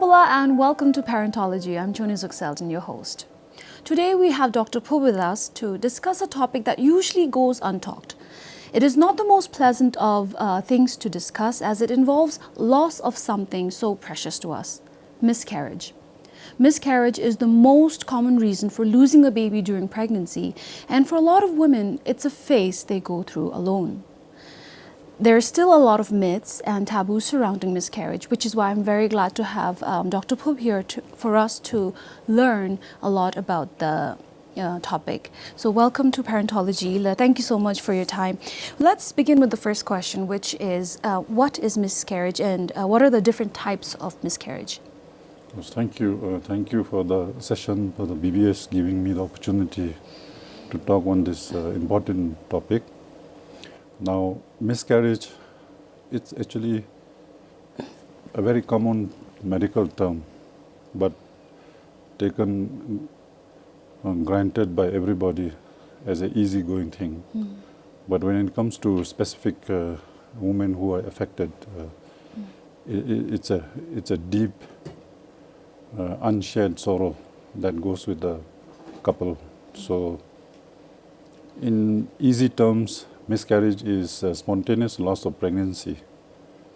Kabbalah and welcome to Parentology. I'm Joni Zuxelden, your host. Today we have Dr. Phub with us to discuss a topic that usually goes untalked. It is not the most pleasant of things to discuss as it involves loss of something so precious to us, miscarriage. Miscarriage is the most common reason for losing a baby during pregnancy, and for a lot of women, it's a phase they go through alone. There are still a lot of myths and taboos surrounding miscarriage, which is why I'm very glad to have Dr. Phub here for us to learn a lot about the topic. So welcome to Parentology. Thank you so much for your time. Let's begin with the first question, which is what is miscarriage and what are the different types of miscarriage? Yes, thank you. Thank you for the session, for the BBS giving me the opportunity to talk on this important topic. Now, miscarriage, it's actually a very common medical term, but taken granted by everybody as an easygoing thing. But when it comes to specific women who are affected, it's a deep, unshared sorrow that goes with the couple. So, in easy terms, miscarriage is a spontaneous loss of pregnancy.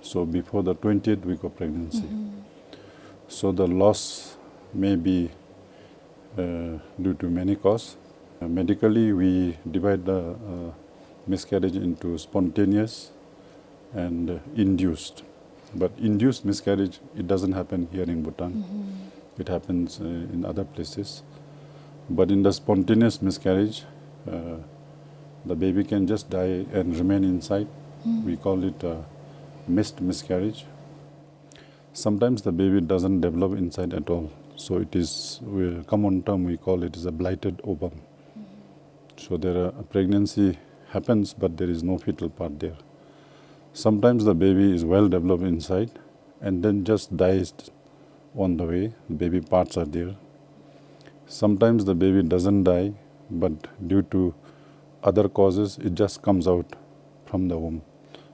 So before the 20th week of pregnancy. So the loss may be due to many causes. Medically, we divide the miscarriage into spontaneous and induced. But induced miscarriage, it doesn't happen here in Bhutan. It happens in other places. But in the spontaneous miscarriage, the baby can just die and remain inside. We call it a missed miscarriage. Sometimes the baby doesn't develop inside at all. So it is, a common term we call it is a blighted ovum. So a pregnancy happens, but there is no fetal part there. Sometimes the baby is well developed inside and then just dies on the way. The baby parts are there. Sometimes the baby doesn't die, but due to other causes, it just comes out from the womb.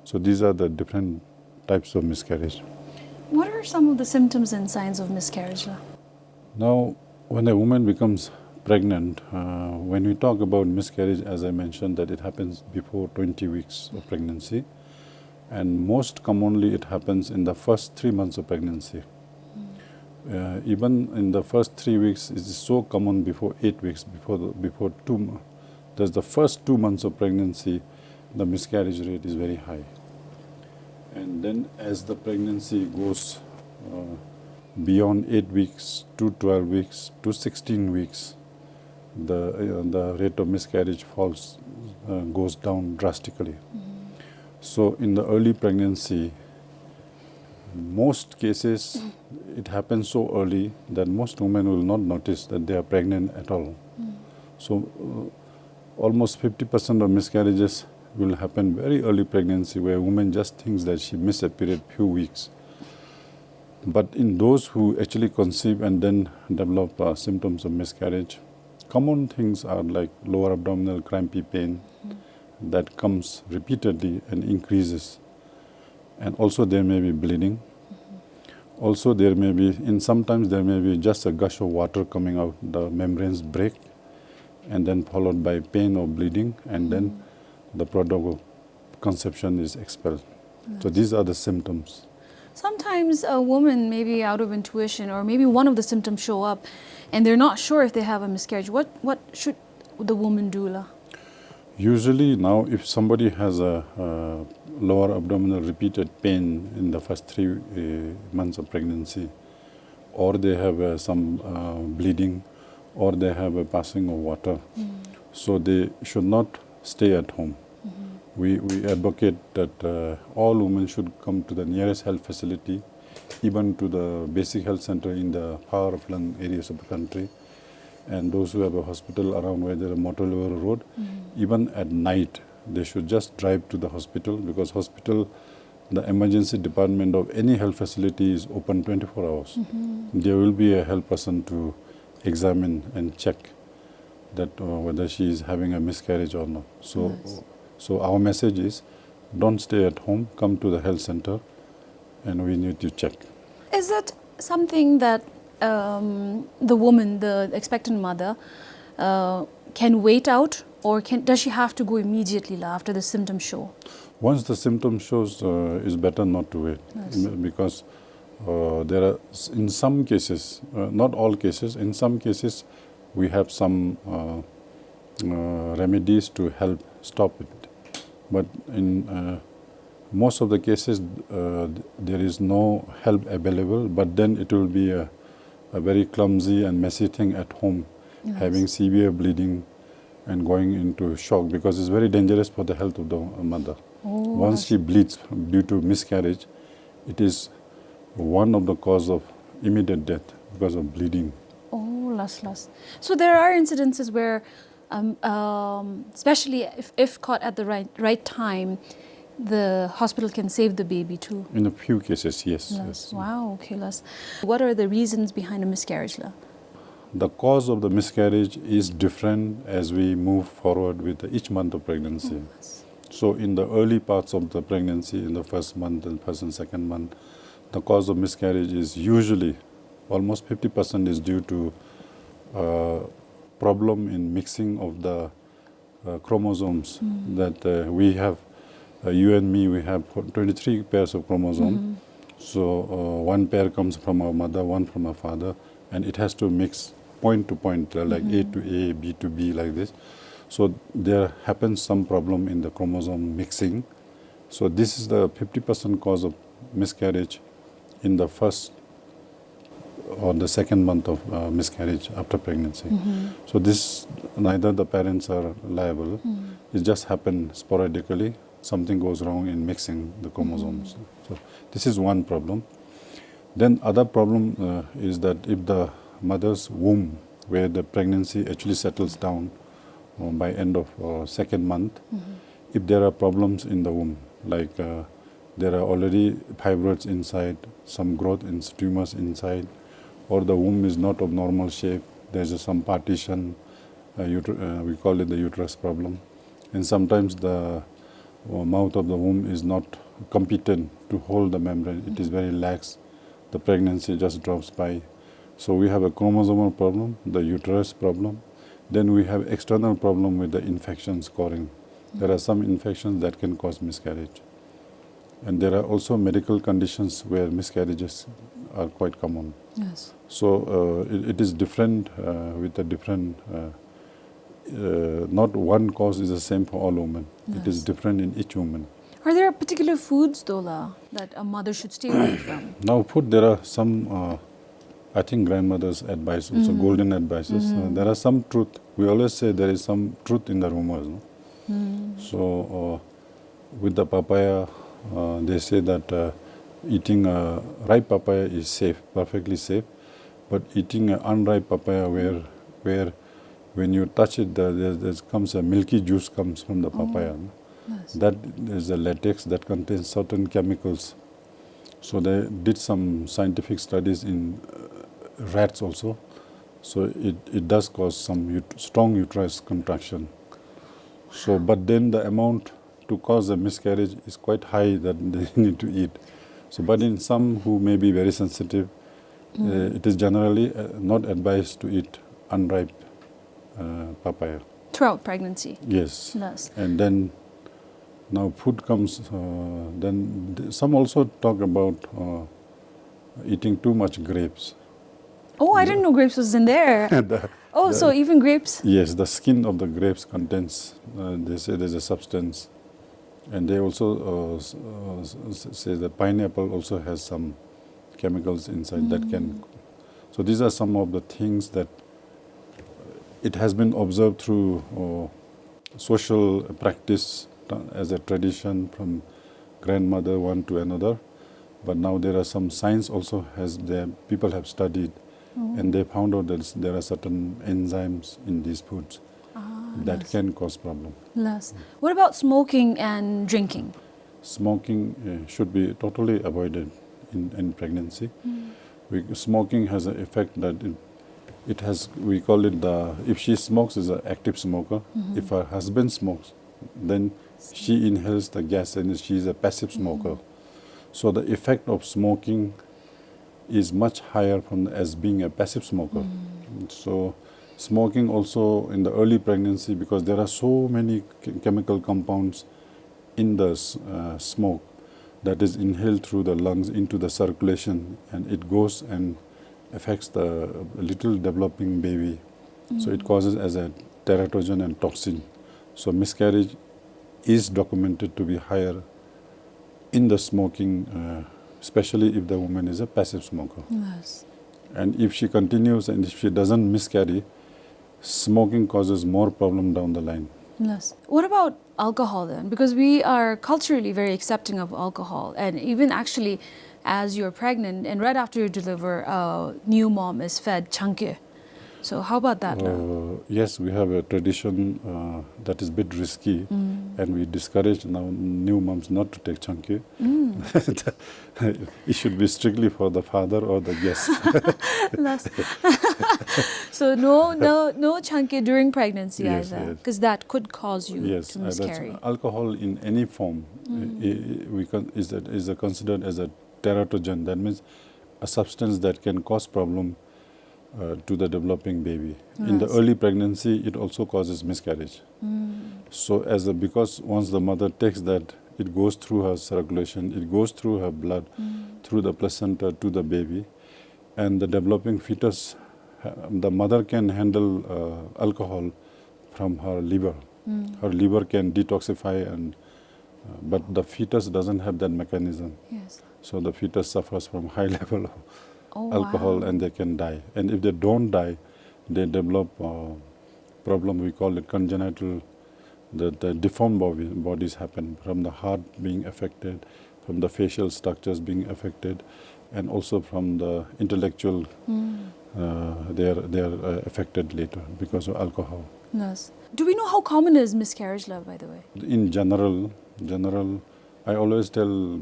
So these are the different types of miscarriage. What are some of the symptoms and signs of miscarriage? Now, when a woman becomes pregnant, when we talk about miscarriage, as I mentioned, that it happens before 20 weeks of pregnancy. And most commonly, it happens in the first 3 months of pregnancy. Even in the first 3 weeks, it is so common before 8 weeks, before 2 months. That's the first 2 months of pregnancy, the miscarriage rate is very high. And then as the pregnancy goes beyond 8 weeks to 12 weeks to 16 weeks, the rate of miscarriage goes down drastically. So in the early pregnancy, most cases, it happens so early that most women will not notice that they are pregnant at all. So almost 50% of miscarriages will happen very early pregnancy where a woman just thinks that she missed a period few weeks. But in those who actually conceive and then develop symptoms of miscarriage, common things are like lower abdominal crampy pain that comes repeatedly and increases. And also there may be bleeding. Also there may be, sometimes there may be just a gush of water coming out, the membranes break, and then followed by pain or bleeding, and then the product of conception is expelled. So these are the symptoms. Sometimes a woman, maybe out of intuition, or maybe one of the symptoms show up, and they're not sure if they have a miscarriage. What should the woman do? Usually now, if somebody has a lower abdominal repeated pain in the first 3 months of pregnancy, or they have some bleeding, or they have a passing of water, so they should not stay at home. We advocate that all women should come to the nearest health facility, even to the basic health center in the far-flung areas of the country, and those who have a hospital around where there is a motorway road, even at night, they should just drive to the hospital, because hospital, the emergency department of any health facility is open 24 hours. There will be a health person to examine and check that whether she is having a miscarriage or not. So our message is, don't stay at home, come to the health center, and we need to check. Is it something that the woman, the expectant mother, can wait out, or does she have to go immediately after the symptoms show? Once the symptom shows, it's better not to wait. Yes. Because there are, in some cases, not all cases, in some cases we have some remedies to help stop it. But in most of the cases, there is no help available, but then it will be a very clumsy and messy thing at home, Yes. having severe bleeding and going into shock, because it's very dangerous for the health of the mother. Oh, Once she bleeds due to miscarriage, it is one of the cause of immediate death because of bleeding. Oh, las. So there are incidences where, especially if caught at the right time, the hospital can save the baby too. In a few cases, yes. Las. Yes. Wow, okay, las. What are the reasons behind a miscarriage, la? The cause of the miscarriage is different as we move forward with each month of pregnancy. Oh, las. So in the early parts of the pregnancy, in the first month and first and second month, the cause of miscarriage is usually almost 50% is due to problem in mixing of the chromosomes. That we have, you and me, we have 23 pairs of chromosomes. So one pair comes from our mother, one from our father, and it has to mix point to point, like A to A, B to B, like this. So there happens some problem in the chromosome mixing. So this is the 50% cause of miscarriage in the first or the second month of miscarriage after pregnancy. So this, neither the parents are liable. It just happens sporadically. Something goes wrong in mixing the chromosomes. So this is one problem. Then other problem is that if the mother's womb, where the pregnancy actually settles down by end of second month, if there are problems in the womb, like there are already fibroids inside, some growth in tumors inside, or the womb is not of normal shape, there's some partition, we call it the uterus problem. And sometimes the mouth of the womb is not competent to hold the membrane, it is very lax, the pregnancy just drops by. So we have a chromosomal problem, the uterus problem. Then we have external problem with the infection scoring. There are some infections that can cause miscarriage. And there are also medical conditions where miscarriages are quite common. Yes. So it is different with a different, not one cause is the same for all women. Yes. It is different in each woman. Are there particular foods, though, la, that a mother should stay away from? Now food, there are some, I think grandmother's advice, also golden advices. There are some truth. We always say there is some truth in the rumors. No? So with the papaya, they say that eating a ripe papaya is safe, perfectly safe. But eating an unripe papaya where when you touch it, there comes a milky juice comes from the papaya. No? Yes. That is a latex that contains certain chemicals. So they did some scientific studies in rats also. So it does cause some strong uterus contraction. So, but then the amount to cause a miscarriage is quite high that they need to eat. So, but in some who may be very sensitive, it is generally not advised to eat unripe papaya. Throughout pregnancy? Yes. Yes. And then now food comes, then some also talk about eating too much grapes. Oh, I didn't know grapes was in there. So even grapes? Yes, the skin of the grapes contains, they say there's a substance. And they also say that pineapple also has some chemicals inside that can. So these are some of the things that it has been observed through social practice as a tradition from grandmother one to another. But now there are some science also people have studied. And they found out that there are certain enzymes in these foods that can cause problem. Yes. What about smoking and drinking? Smoking should be totally avoided in pregnancy. Smoking has an effect that it has, we call it if she smokes is an active smoker. If her husband smokes, then she inhales the gas and she is a passive smoker. So the effect of smoking is much higher from as being a passive smoker. So smoking also in the early pregnancy, because there are so many chemical compounds in the smoke that is inhaled through the lungs into the circulation, and it goes and affects the little developing baby. So it causes as a teratogen and toxin. So miscarriage is documented to be higher in the smoking, especially if the woman is a passive smoker. Yes. And if she continues and if she doesn't miscarry, smoking causes more problem down the line. Yes. What about alcohol then? Because we are culturally very accepting of alcohol, and even actually as you're pregnant and right after you deliver, a new mom is fed chanke. So how about that now? Yes, we have a tradition that is a bit risky, and we discourage now new moms not to take chanke. It should be strictly for the father or the guest. So no chanke during pregnancy Yes, either, yes. because that could cause you Yes, to that's miscarry. alcohol in any form is considered as a teratogen. That means a substance that can cause problem to the developing baby. In the Yes. early pregnancy, it also causes miscarriage. So because once the mother takes that, it goes through her circulation, it goes through her blood, through the placenta to the baby, and the developing fetus, the mother can handle alcohol from her liver. Her liver can detoxify, but the fetus doesn't have that mechanism. Yes. So the fetus suffers from high level of Oh, alcohol, wow. and they can die. And if they don't die, they develop problem, we call it congenital, the deformed bodies happen, from the heart being affected, from the facial structures being affected, and also from the intellectual, they are affected later because of alcohol. Yes. Do we know how common is miscarriage, love, by the way? In general, I always tell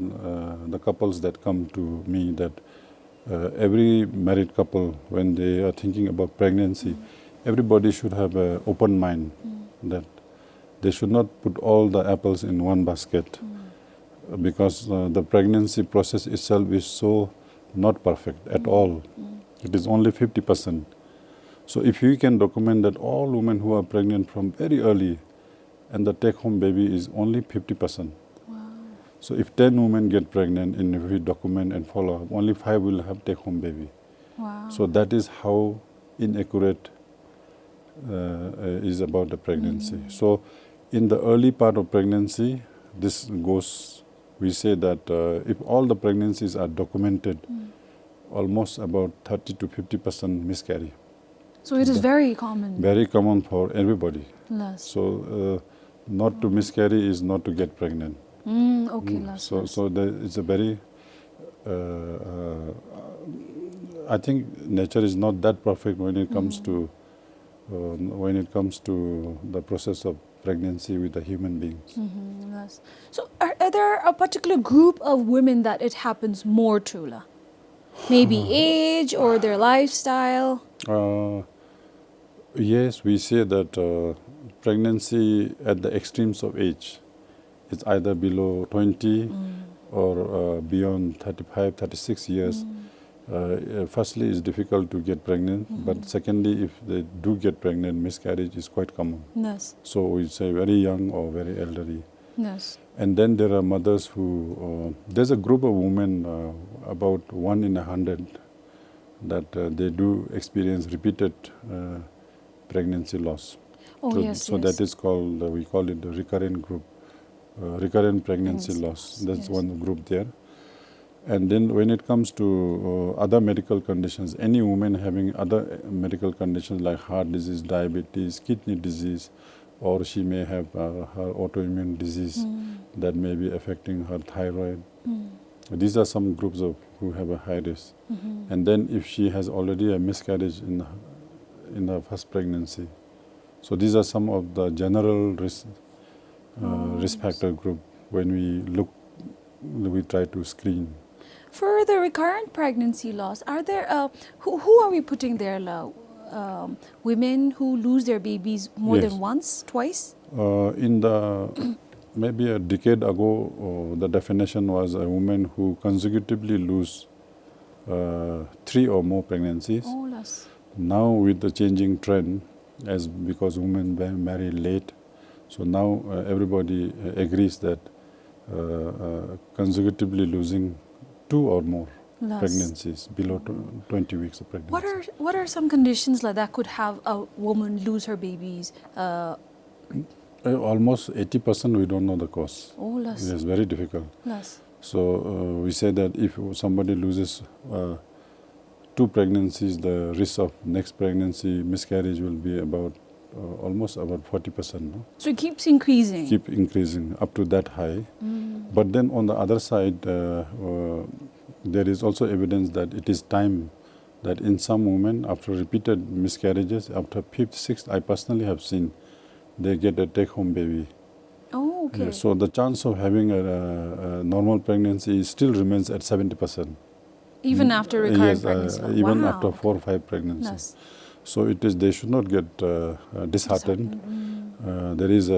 the couples that come to me that every married couple, when they are thinking about pregnancy, everybody should have an open mind, that they should not put all the apples in one basket, because the pregnancy process itself is so not perfect at all. It is only 50%. So if you can document that all women who are pregnant from very early, and the take-home baby is only 50%. Wow. So if 10 women get pregnant, and if we document and follow up, only 5 will have take-home baby. Wow. So that is how inaccurate is about the pregnancy. So in the early part of pregnancy, this goes, we say that if all the pregnancies are documented, almost about 30 to 50% miscarry. So it is very common. Very common for everybody. Less. So not to miscarry is not to get pregnant. Okay, less. So it's a very, I think nature is not that perfect when it comes to the process of pregnancy with the human beings. Less. So are there a particular group of women that it happens more to? La? Maybe age or their lifestyle? Yes, we say that pregnancy at the extremes of age is either below 20 or beyond 35, 36 years. Firstly, it's difficult to get pregnant, but secondly, if they do get pregnant, miscarriage is quite common. Yes. So we say very young or very elderly. Yes. And then there are mothers who, there's a group of women, about 1 in 100, that they do experience repeated pregnancy loss. Oh, So, yes, so yes. that is called, we call it the recurrent group, recurrent pregnancy Pregnancy loss. loss, That's yes. one group there. And then when it comes to other medical conditions, any woman having other medical conditions like heart disease, diabetes, kidney disease, or she may have her autoimmune disease that may be affecting her thyroid. These are some groups of who have a high risk. And then if she has already a miscarriage in her first pregnancy. So these are some of the general risk factor group when we try to screen. For the recurrent pregnancy loss, are there who are we putting there? Women who lose their babies more Yes. than once, twice? In the maybe a decade ago, the definition was a woman who consecutively lose 3 or more pregnancies. Oh, less. Now with the changing trend, because women marry late, so now everybody agrees that consecutively losing 2 or more Less. pregnancies below 20 weeks of pregnancy. What are some conditions like that could have a woman lose her babies? Almost 80% we don't know the cause. Oh, less. It's very difficult. Less. So we say that if somebody loses 2 pregnancies, the risk of next pregnancy, miscarriage, will be about almost about 40%. No? So it keeps increasing. Keep increasing up to that high. But then on the other side, there is also evidence that it is time that in some women, after repeated miscarriages, after 5th, 6th, I personally have seen they get a take-home baby. Oh, okay. So the chance of having a normal pregnancy still remains at 70%. Even after recurrent pregnancy? Even Wow. after 4 or 5 pregnancies. Yes. So it is. They should not get disheartened. There is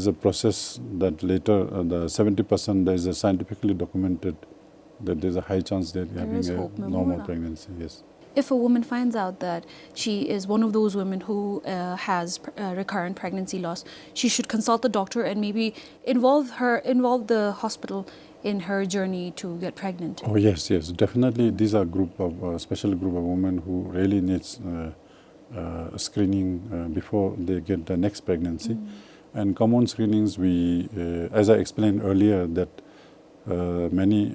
a process that later the 70%, there is a scientifically documented that there is a high chance that having is a hope, normal Mamola. pregnancy. Yes. If a woman finds out that she is one of those women who has recurrent pregnancy loss, she should consult the doctor and maybe involve the hospital in her journey to get pregnant. Oh yes, yes, definitely. These are special group of women who really needs screening before they get the next pregnancy. And common screenings, as I explained earlier, that many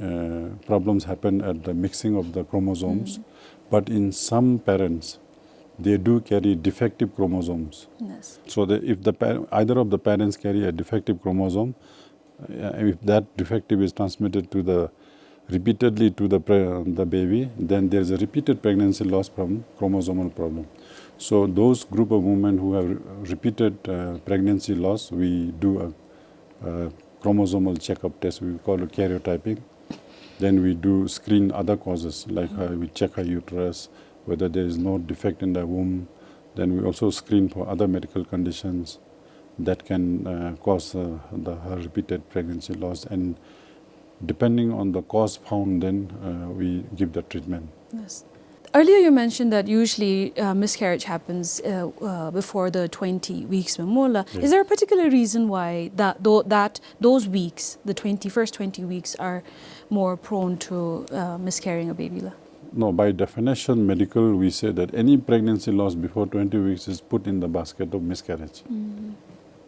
problems happen at the mixing of the chromosomes. But in some parents, they do carry defective chromosomes. Yes. So if either of the parents carry a defective chromosome, if that defective is transmitted repeatedly to the baby, then there is a repeated pregnancy loss from chromosomal problem. So those group of women who have repeated pregnancy loss, we do a chromosomal checkup test. We call it karyotyping. Then we do screen other causes, like we check her uterus, whether there is no defect in the womb. Then we also screen for other medical conditions that can cause her repeated pregnancy loss. And depending on the cause found, then we give the treatment. Yes. Earlier you mentioned that usually miscarriage happens before the 20 weeks, Mamola. Yes. Is there a particular reason why those weeks, the first 20 weeks, are more prone to miscarrying a baby? No, by definition, medical, we say that any pregnancy loss before 20 weeks is put in the basket of miscarriage.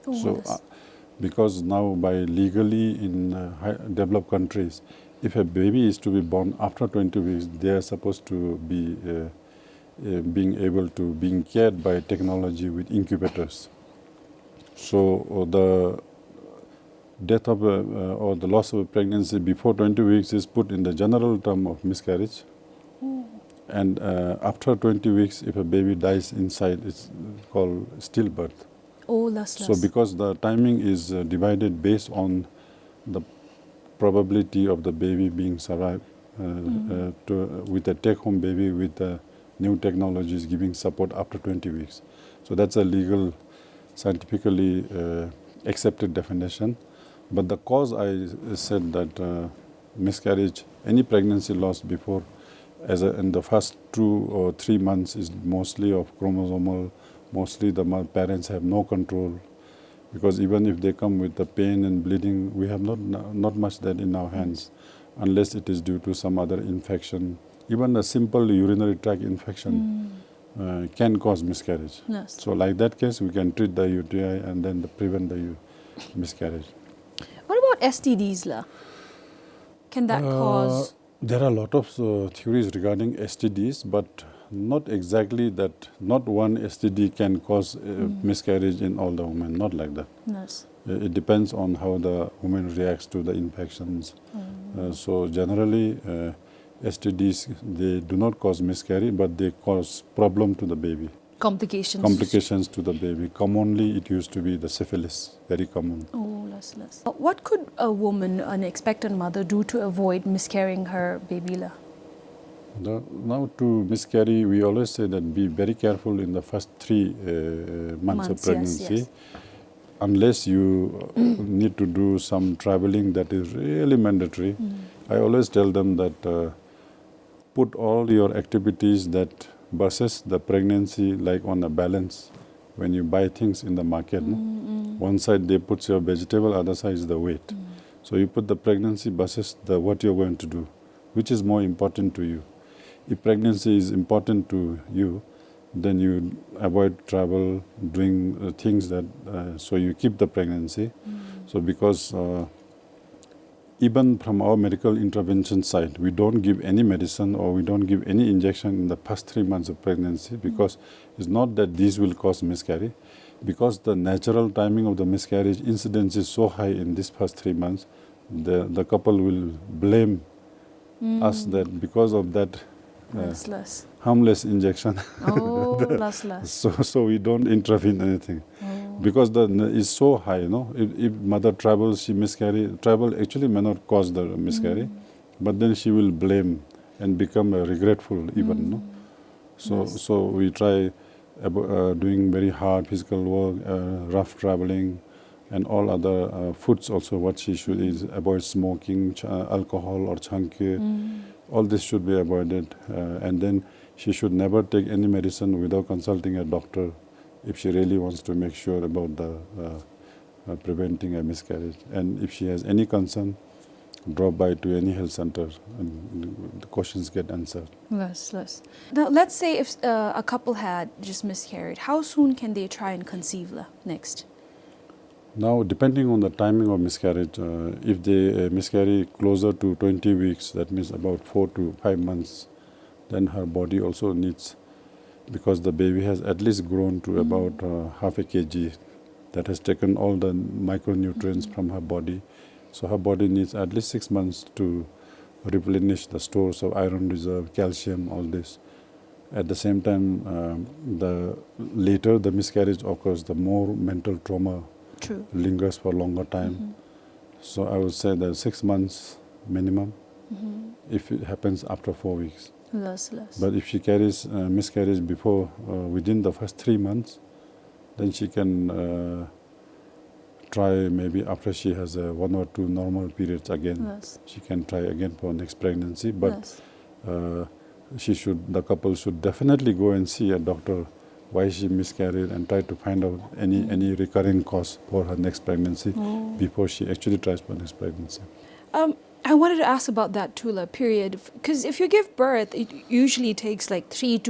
Oh, So, yes. because now by legally in developed countries, if a baby is to be born after 20 weeks, they are supposed to be being cared by technology with incubators. So the death of or the loss of a pregnancy before 20 weeks is put in the general term of miscarriage. And after 20 weeks, if a baby dies inside, it's called stillbirth. Oh, less. So because the timing is divided based on the probability of the baby being survived with a take-home baby with the new technologies giving support after 20 weeks. So that's a legal, scientifically accepted definition. But the cause, I said that miscarriage, any pregnancy loss before, in the first 2 or 3 months is mostly of chromosomal. Mostly the parents have no control, because even if they come with the pain and bleeding, we have not much that in our hands, unless it is due to some other infection. Even a simple urinary tract infection can cause miscarriage. Yes. So like that case, we can treat the UTI and then prevent the miscarriage. What about STDs, la? Can that cause? There are a lot of theories regarding STDs, but not exactly that. Not one STD can cause miscarriage in all the women. Not like that. Yes. It depends on how the woman reacts to the infections. So generally, STDs, they do not cause miscarriage, but they cause problem to the baby. Complications. Complications to the baby. Commonly, it used to be the syphilis, very common. Oh, less. What could a woman, an expectant mother, do to avoid miscarrying her baby? Now to miscarry, we always say that be very careful in the first 3 months of pregnancy. Yes. Unless you need to do some traveling that is really mandatory. I always tell them that put all your activities that versus the pregnancy like on a balance when you buy things in the market. No? One side they put your vegetable, other side is the weight. So you put the pregnancy versus the what you're going to do, which is more important to you. If pregnancy is important to you, then you avoid travel, doing things that, so you keep the pregnancy. So because even from our medical intervention side, we don't give any medicine or we don't give any injection in the first 3 months of pregnancy because it's not that these will cause miscarriage. Because the natural timing of the miscarriage incidence is so high in this first 3 months, the couple will blame us that because of that harmless injection. So we don't intervene anything. Because it's so high, you know. If mother travels, she miscarry. Travel actually may not cause the miscarriage, but then she will blame and become regretful even. No? So we try doing very hard physical work, rough traveling, and all other foods also. What she should is avoid smoking, alcohol or chunky. All this should be avoided, and then she should never take any medicine without consulting a doctor if she really wants to make sure about the preventing a miscarriage. And if she has any concern, drop by to any health center and the questions get answered. Yes. Now, let's say if a couple had just miscarried, how soon can they try and conceive next? Now, depending on the timing of miscarriage, if they miscarry closer to 20 weeks, that means about 4 to 5 months, then her body also needs, because the baby has at least grown to about half a kg, that has taken all the micronutrients from her body. So her body needs at least 6 months to replenish the stores of iron reserve, calcium, all this. At the same time, the later the miscarriage occurs, the more mental trauma lingers for a longer time. So I would say that 6 months minimum, if it happens after 4 weeks. Less. But if she carries miscarriage before, within the first 3 months, then she can try maybe after she has 1 or 2 normal periods again. She can try again for next pregnancy. But the couple should definitely go and see a doctor why she miscarried and try to find out any recurring cause for her next pregnancy before she actually tries for next pregnancy. I wanted to ask about that too, period. Because if you give birth, it usually takes like 3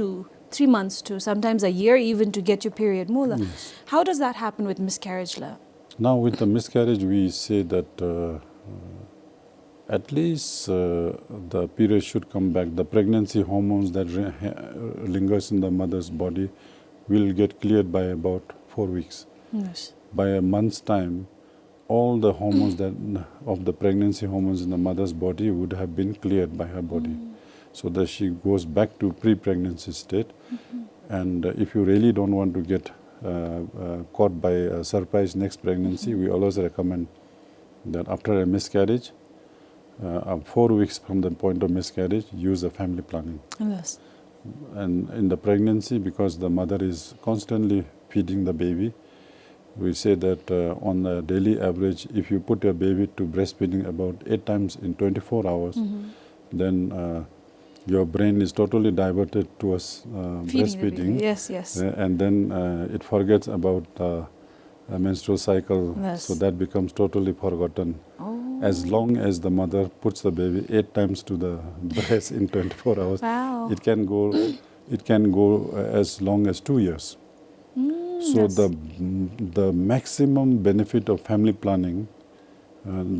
months to sometimes a year even to get your period. Yes. How does that happen with miscarriage? Now with the miscarriage, we say that at least the period should come back. The pregnancy hormones that lingers in the mother's body will get cleared by about 4 weeks. Yes. By a month's time, all the hormones of the pregnancy hormones in the mother's body would have been cleared by her body, so that she goes back to pre-pregnancy state. And if you really don't want to get caught by a surprise next pregnancy, we always recommend that after a miscarriage, 4 weeks from the point of miscarriage, use a family planning. Yes. And in the pregnancy, because the mother is constantly feeding the baby, we say that on a daily average, if you put your baby to breastfeeding about 8 times in 24 hours, then your brain is totally diverted towards breastfeeding. Yes. And then it forgets about a menstrual cycle, so that becomes totally forgotten. As long as the mother puts the baby 8 times to the breast in 24 hours, it can go as long as 2 years. So the maximum benefit of family planning, to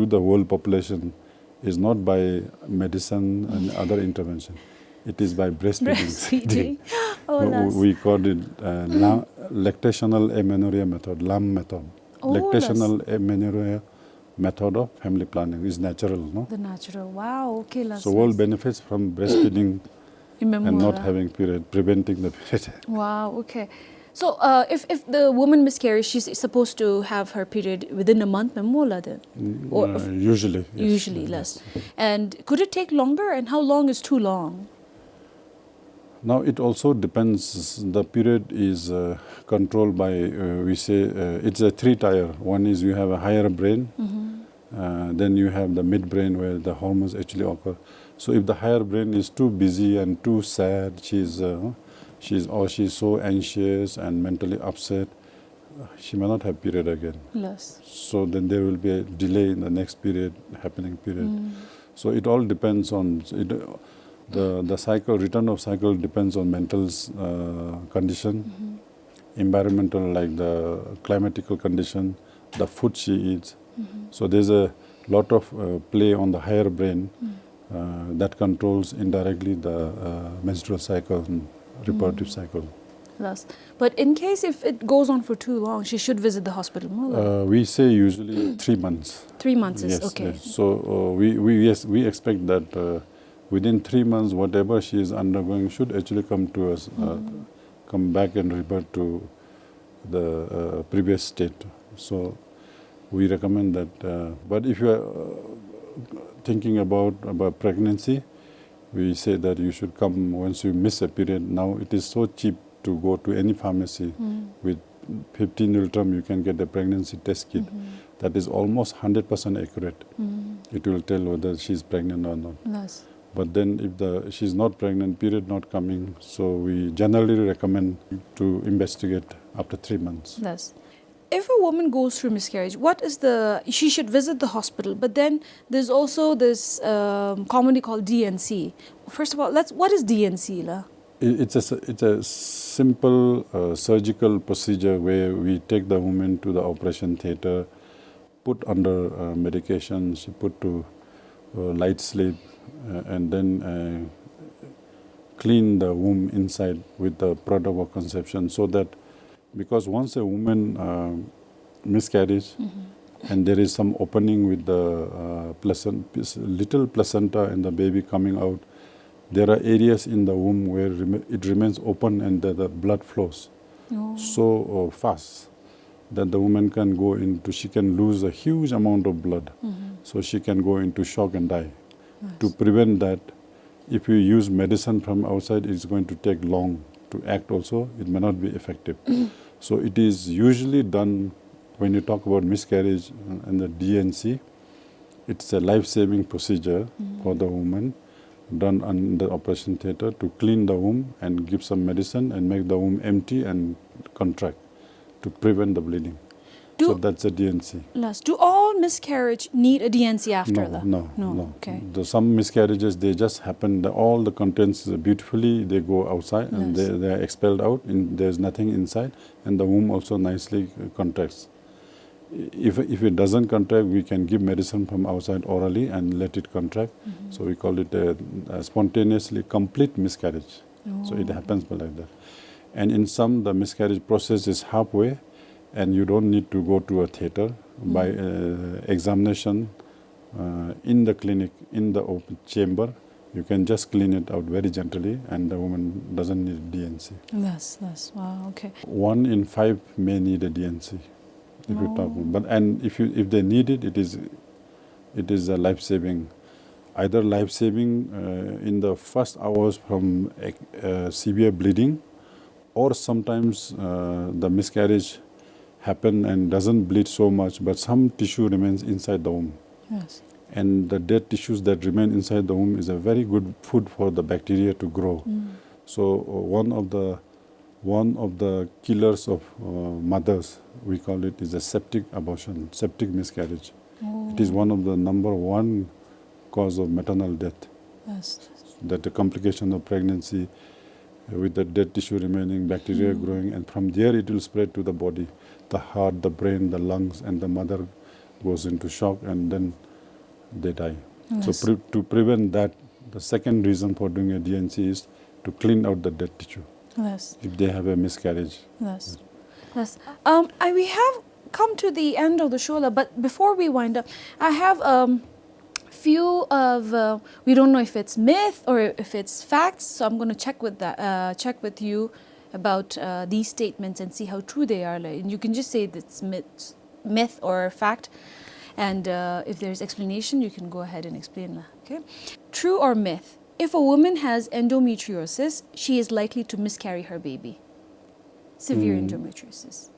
the whole population is not by medicine and other intervention. It is by breastfeeding. We call it lactational amenorrhea method, LAM method. Lactational amenorrhea method of family planning is natural, no? The natural. Wow. Okay. So all benefits from breastfeeding and not having period, preventing the period. Wow. Okay. So if the woman miscarries, she's supposed to have her period within a month, then? Or usually. Yes. Usually less. And could it take longer? And how long is too long? Now it also depends. The period is controlled by, we say, it's a 3-tier. One is you have a higher brain, Then you have the midbrain where the hormones actually occur. So if the higher brain is too busy and too sad, she's so anxious and mentally upset, she may not have period again. Yes. So then there will be a delay in the next period, happening period. So it all depends on the cycle. Return of cycle depends on mental condition, environmental, like the climatical condition, the food she eats. So there's a lot of play on the higher brain that controls indirectly the menstrual cycle and reproductive cycle. Yes. But in case if it goes on for too long, she should visit the hospital more. We say usually 3 months. 3 months is Yes, okay. yes. So we expect that within 3 months, whatever she is undergoing should actually come to us, come back and revert to the previous state. So we recommend that. But if you are thinking about pregnancy, we say that you should come once you miss a period. Now it is so cheap to go to any pharmacy. With 15 Ultram, you can get a pregnancy test kit that is almost 100% accurate. It will tell whether she's pregnant or not. Yes. But then if she's not pregnant, period not coming, so we generally recommend to investigate after 3 months. Yes. If a woman goes through miscarriage, she should visit the hospital, but then there's also this commonly called DNC. First of all, what is DNC, La? It's a simple surgical procedure where we take the woman to the operation theater, put under medication, she put to light sleep, and then clean the womb inside with the product of conception, so that because once a woman miscarries and there is some opening with the little placenta and the baby coming out, there are areas in the womb where it remains open and the blood flows so fast that the woman she can lose a huge amount of blood. So she can go into shock and die. Nice. To prevent that, if you use medicine from outside, it's going to take long to act also. It may not be effective. So it is usually done when you talk about miscarriage and the DNC. It's a life-saving procedure for the woman, done on the operation theater to clean the womb and give some medicine and make the womb empty and contract to prevent the bleeding. So that's a DNC. Do all miscarriage need a DNC after that? No. Okay. Some miscarriages, they just happen, all the contents beautifully, they go outside and they are expelled out, there's nothing inside, and the womb also nicely contracts. If it doesn't contract, we can give medicine from outside orally and let it contract. So we call it a spontaneously complete miscarriage. So it happens like that. And in some, the miscarriage process is halfway, and you don't need to go to a theater. By examination in the clinic, in the open chamber, you can just clean it out very gently, and the woman doesn't need DNC. Yes. Wow. Okay. 1 in 5 may need a DNC. If you talk, if they need it, it is a life saving, either life saving in the first hours from severe bleeding, or sometimes the miscarriage happen and doesn't bleed so much, but some tissue remains inside the womb. Yes. And the dead tissues that remain inside the womb is a very good food for the bacteria to grow. So one of the killers of mothers, we call it, is a septic abortion, septic miscarriage. It is one of the number 1 cause of maternal death. Yes. That the complication of pregnancy with the dead tissue remaining, bacteria growing, and from there it will spread to the body, the heart, the brain, the lungs, and the mother goes into shock and then they die. Yes. So to prevent that, the second reason for doing a DNC is to clean out the dead tissue. Yes. If they have a miscarriage. Yes. We have come to the end of the show, but before we wind up, I have few of we don't know if it's myth or if it's facts, so I'm going to check with you about these statements and see how true they are. And you can just say it's myth or fact, and if there's explanation, you can go ahead and explain that. Okay. True or myth? If a woman has endometriosis, she is likely to miscarry her baby. Severe endometriosis.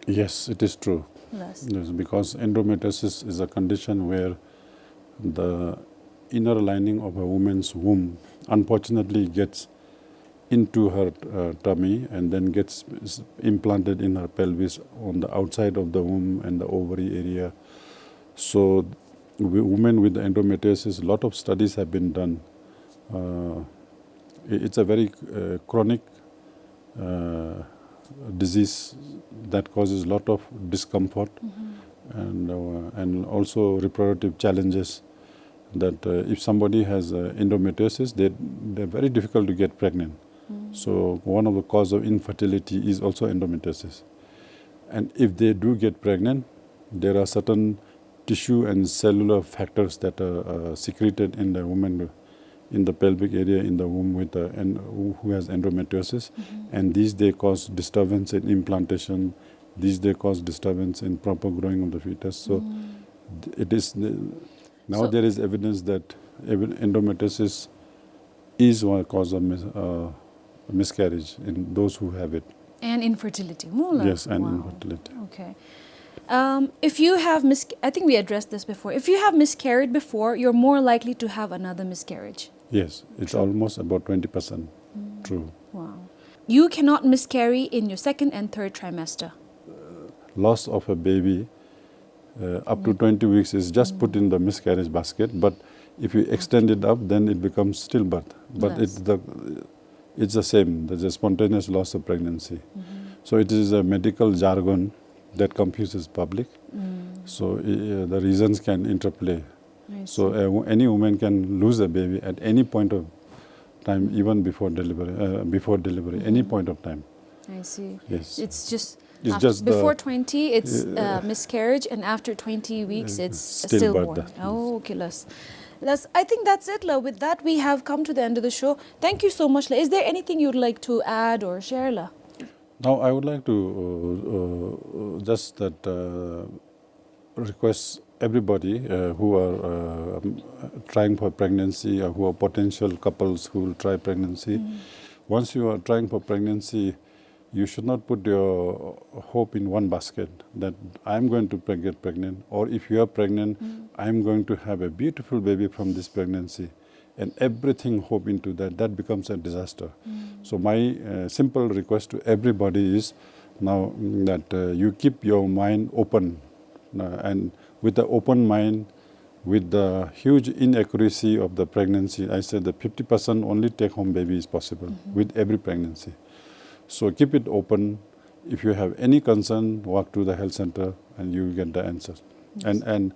Yes, it is true. Yes. Yes, because endometriosis is a condition where the inner lining of a woman's womb unfortunately gets into her tummy and then gets implanted in her pelvis on the outside of the womb and the ovary area. So women with endometriosis, a lot of studies have been done. It's a very chronic disease that causes a lot of discomfort and also reproductive challenges. That if somebody has endometriosis, they're very difficult to get pregnant. So one of the cause of infertility is also endometriosis. And if they do get pregnant, there are certain tissue and cellular factors that are secreted in the woman, in the pelvic area in the womb with who has endometriosis, and these they cause disturbance in implantation. These they cause disturbance in proper growing of the fetus. So it is now So- there is evidence that endometriosis is one cause of miscarriage in those who have it. And infertility. Mula. Yes, and Wow. infertility. Okay. If you have I think we addressed this before. If you have miscarried before, you're more likely to have another miscarriage. Yes, it's almost about 20% true. Wow. You cannot miscarry in your second and third trimester. Loss of a baby up to 20 weeks is just put in the miscarriage basket, but if you extend it up, then it becomes stillbirth. But Yes. it's the same. There's a spontaneous loss of pregnancy. So it is a medical jargon that confuses public. So the reasons can interplay. I So see. any woman can lose a baby at any point of time, even before delivery, any point of time. I see. Yes. It's just, It's after, just before 20, it's miscarriage, and after 20 weeks, it's stillborn. Oh, okay, I think that's it, La. With that, we have come to the end of the show. Thank you so much, La. Is there anything you'd like to add or share, La? Now, I would like to just request everybody who are trying for pregnancy or who are potential couples who will try pregnancy. Once you are trying for pregnancy, you should not put your hope in one basket that I'm going to get pregnant, or if you are pregnant, I'm going to have a beautiful baby from this pregnancy, and everything hope into that. That becomes a disaster. So my simple request to everybody is now that you keep your mind open, and with the open mind, with the huge inaccuracy of the pregnancy, I said that 50% only take-home baby is possible with every pregnancy. So keep it open. If you have any concern, walk to the health center and you will get the answers. Yes. And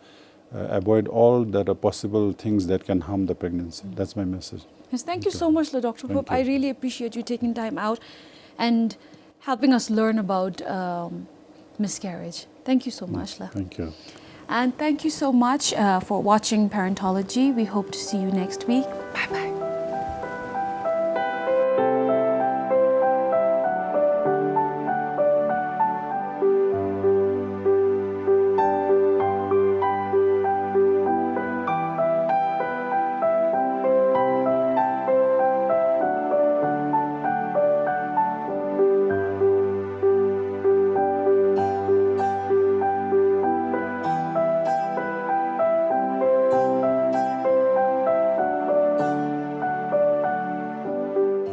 avoid all that are possible things that can harm the pregnancy. That's my message. Yes, thank you so much, Dr. Thank Phub. I you. really appreciate you taking time out and helping us learn about miscarriage. Thank you so much, La. Thank you. And thank you so much for watching Parentology. We hope to see you next week. Bye-bye.